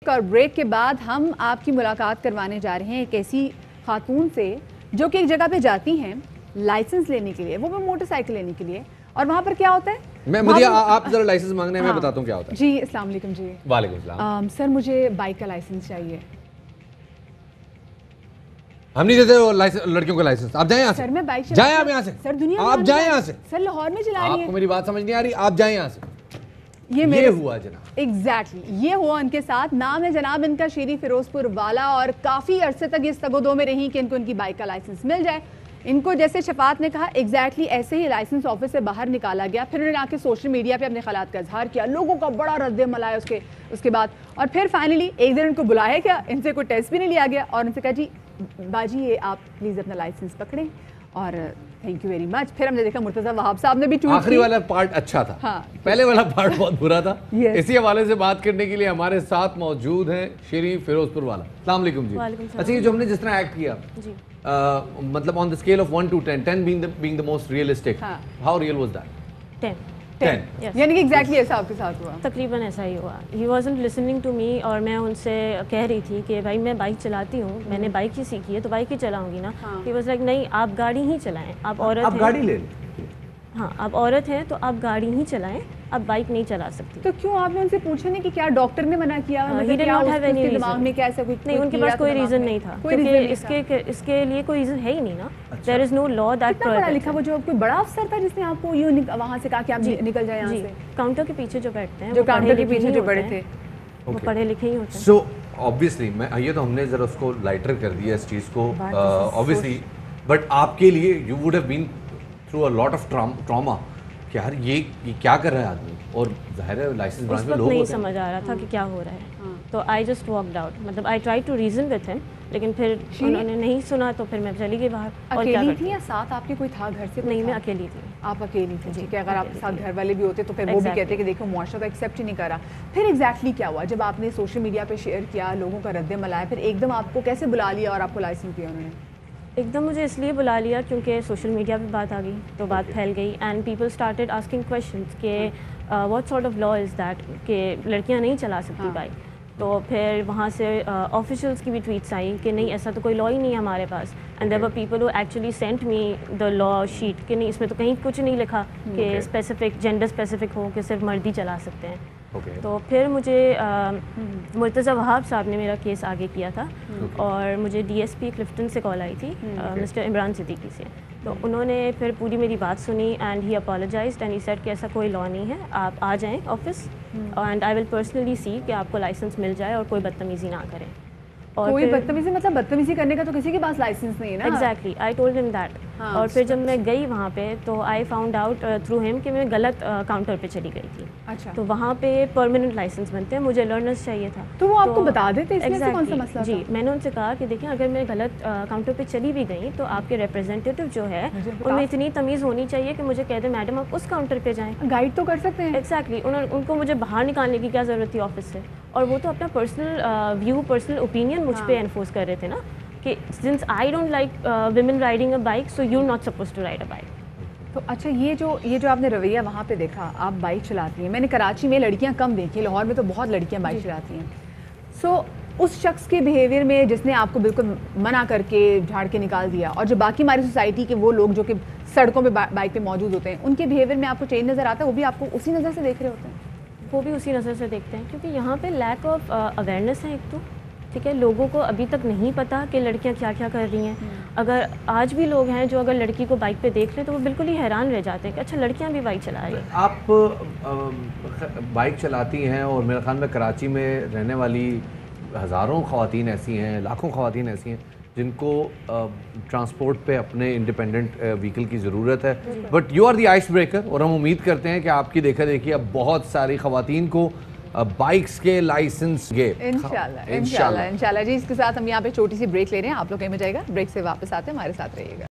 اور بریک کے بعد ہم آپ کی ملاقات کروانے جا رہے ہیں ایک ایسی خاتون سے جو کہ ایک جگہ پہ جاتی ہیں لائسنس لینے کے لیے, وہ بھی موٹر سائیکل لینے کے لیے, اور وہاں پر کیا ہوتا ہے. مجھے آپ ذرا لائسنس مانگنے میں بتاتا ہوں کیا ہوتا ہے. جی السلام علیکم. جی وعلیکم السلام. سر مجھے بائک کا لائسنس چاہیے. ہم نہیں دیتے وہ لڑکیوں کا لائسنس. آپ جائیں یہاں سے. سر میں بائک جائیں آپ یہاں سے. سر دنیا آپ جائیں یہاں سے. سر لاہور میں چلا رہی ہے. آپ کو میری بات سمجھ نہیں آ رہی. آپ جائیں یہاں سے. یہ ہوا جناب. ایگزیکٹلی یہ ہوا ان کے ساتھ. نام ہے جناب ان کا شیری فیروز پور والا, اور کافی عرصے تک اس تگ و دو میں رہی کہ ان کو ان کی بائک کا لائسنس مل جائے. ان کو جیسے شفاعت نے کہا ایگزیکٹلی ایسے ہی لائسنس آفس سے باہر نکالا گیا. پھر انہوں نے آ کے سوشل میڈیا پہ اپنے خیالات کا اظہار کیا, لوگوں کا بڑا رد عمل آیا اس کے بعد, اور پھر فائنلی ایک دن ان کو بلایا گیا, ان سے کوئی ٹیسٹ بھی نہیں لیا گیا, اور ان سے کہا جی باجی یہ آپ پلیز اپنا لائسنس پکڑیں اور تھینک یو ویری مچ. پھر ہم نے دیکھا مرتضیٰ وہاب صاحب نے بھی ٹویٹ. آخری والا پارٹ اچھا تھا, پہلے والا پارٹ بہت برا تھا. اسی حوالے سے بات کرنے کے لیے ہمارے ساتھ موجود ہیں شیری فیروز پور والا. السلام علیکم جی. اچھا یہ جو ہم نے جس طرح ایکٹ کیا مطلب on the scale of 1 to 10, 10 being the most realistic, how real was that? 10. یعنی کہ ایگزیکٹلی ایسا آپ کے ساتھ ہوا. تقریباً ایسا ہی ہوا. He wasn't listening to me, اور میں ان سے کہہ رہی تھی کہ بھائی میں بائک چلاتی ہوں, میں نے بائک ہی سیکھی ہے تو بائک ہی چلاؤں گی نا. He was like نہیں آپ گاڑی ہی چلائیں, آپ عورت ہیں. آپ گاڑی لے لیں. ہاں آپ عورت ہیں تو آپ گاڑی ہی چلائیں, آپ بائک نہیں چلا سکتی. تو کیوں آپ نے ان سے پوچھا نہیں کہ کیا ڈاکٹر نے منع کیا؟ دماغ میں کیسا کوئی نہیں, ان کے پاس کوئی ریزن نہیں تھا, کیونکہ اس کے لیے کوئی ریزن ہے ہی نہیں نا. There is no law that پڑھا لکھا وہ جو کوئی بڑا افسر تھا جس نے آپ کو یوں وہاں سے کہا کہ آپ نکل جائیں یہاں سے؟ کاؤنٹر کے پیچھے جو بیٹھتے ہیں, جو کاؤنٹر کے پیچھے جو بڑے تھے وہ پڑھے لکھے ہی ہوتے ہیں. سو obviously یہ تو ہم نے ذرا اس کو لائٹر کر دیا اس چیز کو obviously, بٹ آپ کے لیے you would have been through a lot of trauma کہ یار یہ کیا کر رہا ہے آدمی, اور ظاہر ہے لائسنس برانچ میں لوگ نہیں سمجھ آ رہا تھا کہ کیا ہو رہا ہے. تو I just walked out, مطلب I tried to reason with him, لیکن پھر انہوں نے نہیں سنا تو پھر میں چلی گئی باہر. اور کیا اکیلی تھی یا ساتھ آپ کے کوئی تھا گھر سے؟ نہیں میں اکیلی تھی. آپ اکیلی تھی, ٹھیک ہے. اگر آپ کے ساتھ گھر والے بھی ہوتے تو پھر وہ بھی کہتے کہ دیکھو معاشرہ کا ایکسیپٹ ہی نہیں کرا. پھر ایگزیکٹلی کیا ہوا جب آپ نے سوشل میڈیا پہ شیئر کیا, لوگوں کا رد عمل آیا, پھر ایک دم آپ کو کیسے بلا لیا اور آپ کو لائسنس دیا انہوں نے؟ ایک دم مجھے اس لیے بلا لیا کیونکہ سوشل میڈیا پہ بات آ گئی تو بات پھیل گئی, and people started asking questions کہ what sort of law is that کہ لڑکیاں نہیں چلا سکتی بائک. تو پھر وہاں سے آفیشلس کی بھی ٹویٹس آئیں کہ نہیں ایسا تو کوئی لا ہی نہیں ہے ہمارے پاس. And there were people who actually sent me the law sheet کہ نہیں اس میں تو کہیں کچھ نہیں لکھا کہ اسپیسیفک جینڈر اسپیسیفک ہو کہ صرف مرد ہی چلا سکتے ہیں. تو پھر مجھے مرتضیٰ وہاب صاحب نے میرا کیس آگے کیا تھا, اور مجھے ڈی ایس پی کلفٹن سے کال آئی تھی مسٹر عمران صدیقی سے. تو انہوں نے پھر پوری میری بات سنی and he apologized and he said کہ ایسا کوئی لا نہیں ہے, آپ آ جائیں office and I will personally see کہ آپ کو لائسنس مل جائے اور کوئی بدتمیزی نہ کریں. کوئی بدتمیزی مطلب بدتمیزی کرنے کا تو کسی کے پاس لائسنس نہیں ہے نا. Exactly I told him that. اور پھر جب میں گئی وہاں پہ تو آئی فاؤنڈ آؤٹ تھرو ہم کہ میں غلط کاؤنٹر پہ چلی گئی تھی. اچھا. تو وہاں پہ پرماننٹ لائسنس بنتے ہیں, مجھے لرنرس چاہیے تھا. تو وہ آپ کو بتا دیتے اس میں سے کون سا مسئلہ؟ جی میں نے ان سے کہا کہ دیکھیں اگر میں غلط کاؤنٹر پہ چلی بھی گئی تو آپ کے ریپرزینٹیو جو ہے ان میں اتنی تمیز ہونی چاہیے کہ مجھے کہہ دیں میڈم آپ اس کاؤنٹر پہ جائیں. گائیڈ تو کر سکتے ہیں. ایگزیکٹلی ان کو مجھے باہر نکالنے کی کیا ضرورت تھی آفس سے, اور وہ تو اپنا پرسنل ویو پرسنل اوپینین مجھ پہ انفورس کر رہے تھے نا کہ since I don't like women riding a bike so you not suppose to ride a bike. تو اچھا یہ جو آپ نے رویہ وہاں پہ دیکھا, آپ بائک چلاتی ہیں, میں نے کراچی میں لڑکیاں کم دیکھی, لاہور میں تو بہت لڑکیاں بائک چلاتی ہیں. سو اس شخص کے بیہیویئر میں جس نے آپ کو بالکل منع کر کے جھاڑ کے نکال دیا, اور جو باقی ہماری سوسائٹی کے وہ لوگ جو کہ سڑکوں پہ بائک پہ موجود ہوتے ہیں, ان کے بیہیویئر میں آپ کو چینج نظر آتا ہے؟ وہ بھی آپ کو اسی نظر سے دیکھ رہے ہوتے ہیں؟ وہ بھی اسی نظر سے دیکھتے ہیں کیونکہ یہاں پہ لیک آف اویئرنیس ہے ایک تو, ٹھیک ہے. لوگوں کو ابھی تک نہیں پتا کہ لڑکیاں کیا کیا کر رہی ہیں. اگر آج بھی لوگ ہیں جو اگر لڑکی کو بائک پہ دیکھ لیں تو وہ بالکل ہی حیران رہ جاتے ہیں کہ اچھا لڑکیاں بھی بائک چلا رہی ہیں. آپ بائک چلاتی ہیں, اور میرے خیال میں کراچی میں رہنے والی ہزاروں خواتین ایسی ہیں, لاکھوں خواتین ایسی ہیں جن کو ٹرانسپورٹ پہ اپنے انڈیپینڈنٹ وہیکل کی ضرورت ہے, but you are the ice breaker, اور ہم امید کرتے ہیں کہ آپ کی دیکھا دیکھی اب بہت ساری خواتین کو بائکس کے لائسنس گے انشاءاللہ. جی اس کے ساتھ ہم یہاں پہ چھوٹی سی بریک لے رہے ہیں, آپ لوگ کہیں میں جائے گا, بریک سے واپس آتے ہیں, ہمارے ساتھ رہیے گا.